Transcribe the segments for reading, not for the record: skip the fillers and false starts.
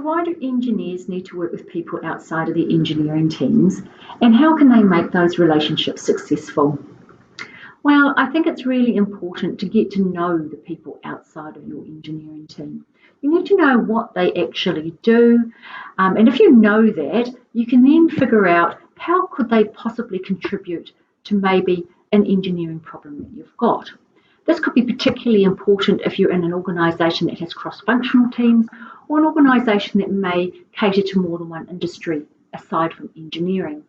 why do engineers need to work with people outside of their engineering teams, and how can they make those relationships successful? Well, I think it's really important to get to know the people outside of your engineering team. You need to know what they actually do, and if you know that, you can then figure out how could they possibly contribute to maybe an engineering problem that you've got. This could be particularly important if you're in an organisation that has cross-functional teams or an organisation that may cater to more than one industry aside from engineering.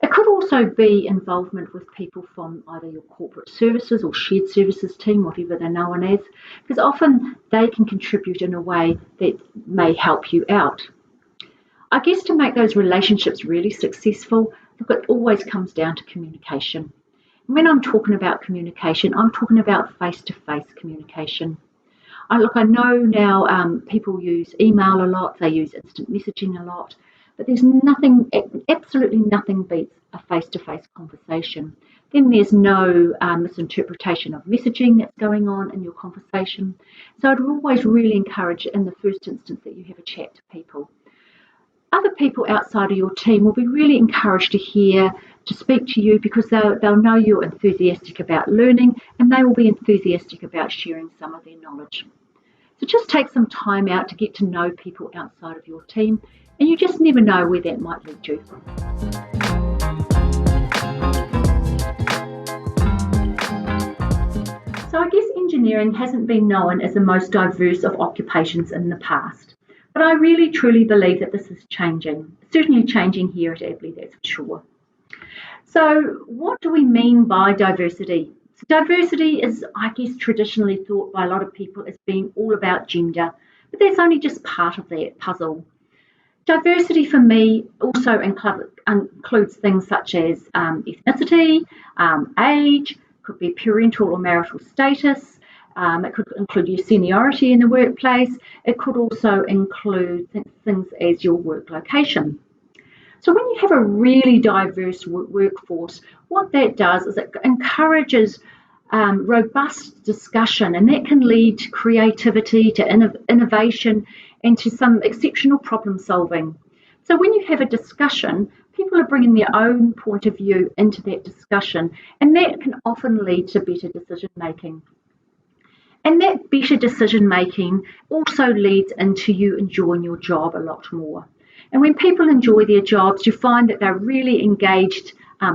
It could also be involvement with people from either your corporate services or shared services team, whatever they're known as, because often they can contribute in a way that may help you out. I guess to make those relationships really successful, look, it always comes down to communication. When I'm talking about communication, I'm talking about face-to-face communication. I know now people use email a lot, they use instant messaging a lot, but there's absolutely nothing beats a face-to-face conversation. Then there's no misinterpretation of messaging that's going on in your conversation. So I'd always really encourage in the first instance that you have a chat to people. Other people outside of your team will be really encouraged to speak to you because they'll know you're enthusiastic about learning and they will be enthusiastic about sharing some of their knowledge. So just take some time out to get to know people outside of your team, and you just never know where that might lead you. So I guess engineering hasn't been known as the most diverse of occupations in the past. But I really truly believe that this is changing, certainly changing here at Abley, that's for sure. So what do we mean by diversity? So diversity is, I guess, traditionally thought by a lot of people as being all about gender, but that's only just part of that puzzle. Diversity for me also includes things such as ethnicity, age, could be parental or marital status. It could include your seniority in the workplace. It could also include things as your work location. So when you have a really diverse workforce, what that does is it encourages robust discussion, and that can lead to creativity, to innovation, and to some exceptional problem solving. So when you have a discussion, people are bringing their own point of view into that discussion, and that can often lead to better decision making. And that better decision making also leads into you enjoying your job a lot more. And when people enjoy their jobs, you find that they're really engaged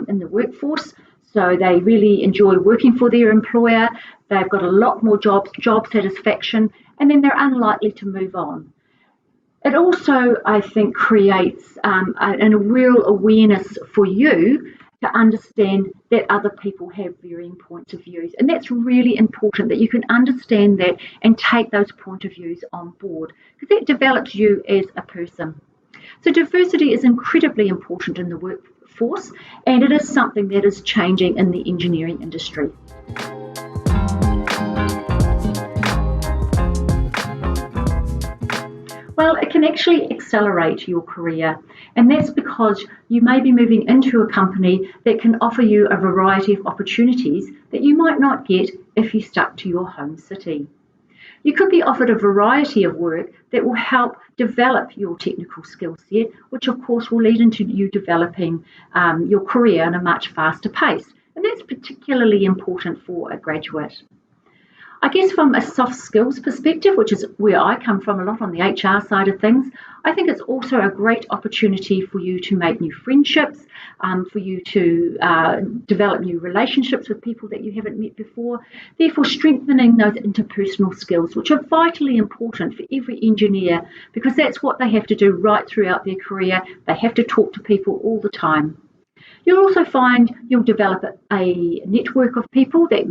in the workforce. So they really enjoy working for their employer. They've got a lot more job satisfaction, and then they're unlikely to move on. It also, I think, creates a real awareness for you to understand that other people have varying points of views. And that's really important that you can understand that and take those point of views on board, because that develops you as a person. So diversity is incredibly important in the workforce, and it is something that is changing in the engineering industry. Well, it can actually accelerate your career, and that's because you may be moving into a company that can offer you a variety of opportunities that you might not get if you stuck to your home city. You could be offered a variety of work that will help develop your technical skill set, which of course will lead into you developing your career at a much faster pace, and that's particularly important for a graduate. I guess from a soft skills perspective, which is where I come from a lot on the HR side of things, I think it's also a great opportunity for you to make new friendships, for you to develop new relationships with people that you haven't met before, therefore strengthening those interpersonal skills, which are vitally important for every engineer, because that's what they have to do right throughout their career. They have to talk to people all the time. You'll also find you'll develop a network of people that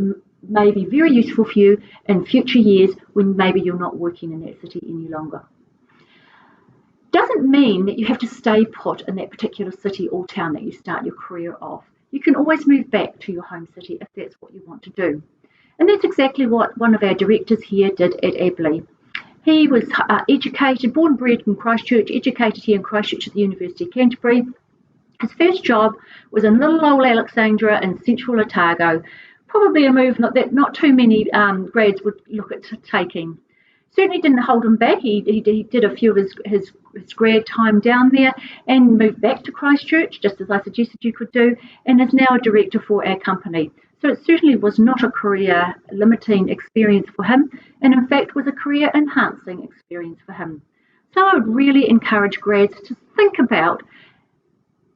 may be very useful for you in future years when maybe you're not working in that city any longer. Doesn't mean that you have to stay put in that particular city or town that you start your career off. You can always move back to your home city if that's what you want to do. And that's exactly what one of our directors here did at Abley. He was educated, born and bred in Christchurch, educated here in Christchurch at the University of Canterbury. His first job was in little old Alexandra in central Otago, probably a move that not too many grads would look at taking. Certainly didn't hold him back. He did a few of his grad time down there and moved back to Christchurch, just as I suggested you could do, and is now a director for our company. So it certainly was not a career limiting experience for him, and in fact was a career enhancing experience for him. So I would really encourage grads to think about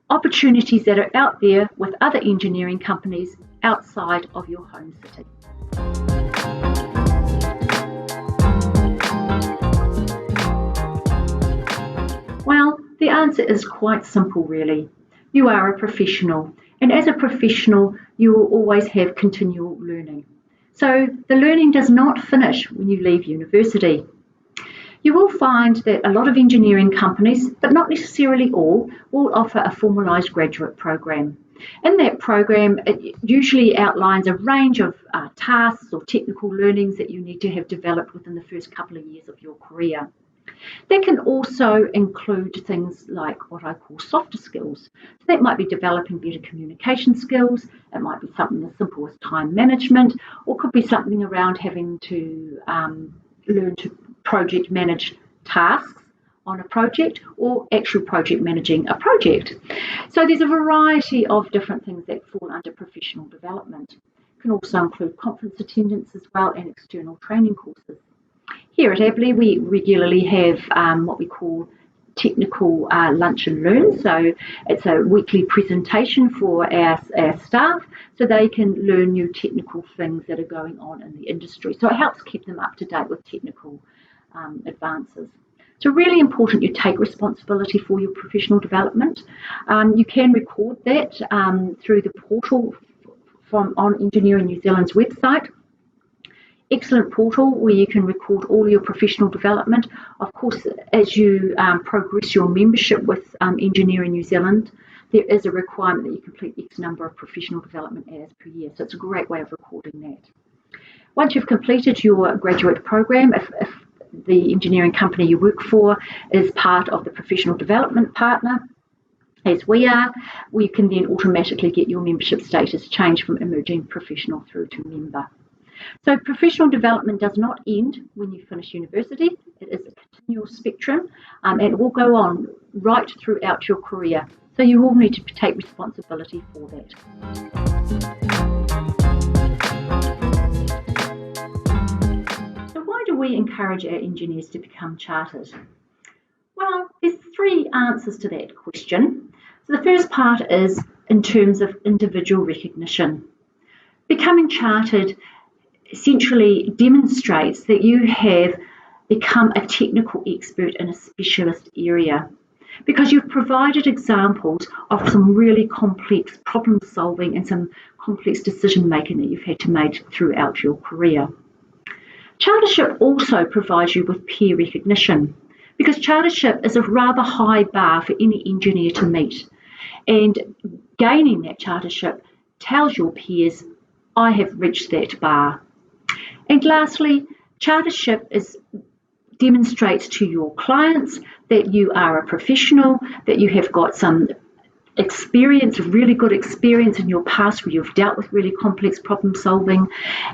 opportunities that are out there with other engineering companies outside of your home city. Well, the answer is quite simple, really. You are a professional, and as a professional, you will always have continual learning. So the learning does not finish when you leave university. You will find that a lot of engineering companies, but not necessarily all, will offer a formalised graduate program. In that program, it usually outlines a range of tasks or technical learnings that you need to have developed within the first couple of years of your career. That can also include things like what I call softer skills. So that might be developing better communication skills, it might be something as simple as time management, or could be something around having to learn to project manage tasks on a project or actual project managing a project. So there's a variety of different things that fall under professional development. It can also include conference attendance as well and external training courses. Here at Abley, we regularly have what we call technical lunch and learn. So it's a weekly presentation for our staff so they can learn new technical things that are going on in the industry. So it helps keep them up to date with technical advances. So really important you take responsibility for your professional development. You can record that through the portal on Engineering New Zealand's website. Excellent portal where you can record all your professional development. Of course, as you progress your membership with Engineering New Zealand, there is a requirement that you complete X number of professional development hours per year. So it's a great way of recording that. Once you've completed your graduate program, if the engineering company you work for is part of the professional development partner, as we are, we can then automatically get your membership status changed from emerging professional through to member. So professional development does not end when you finish university. It is a continual spectrum and it will go on right throughout your career. So you will need to take responsibility for that. So why do we encourage our engineers to become chartered? Well, there's three answers to that question. So the first part is in terms of individual recognition. Becoming chartered essentially demonstrates that you have become a technical expert in a specialist area because you've provided examples of some really complex problem solving and some complex decision making that you've had to make throughout your career. Chartership also provides you with peer recognition because chartership is a rather high bar for any engineer to meet, and gaining that chartership tells your peers, I have reached that bar. And lastly, chartership demonstrates to your clients that you are a professional, that you have got some experience, really good experience in your past where you've dealt with really complex problem solving,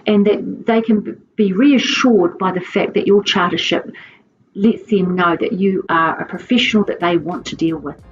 and that they can be reassured by the fact that your chartership lets them know that you are a professional that they want to deal with.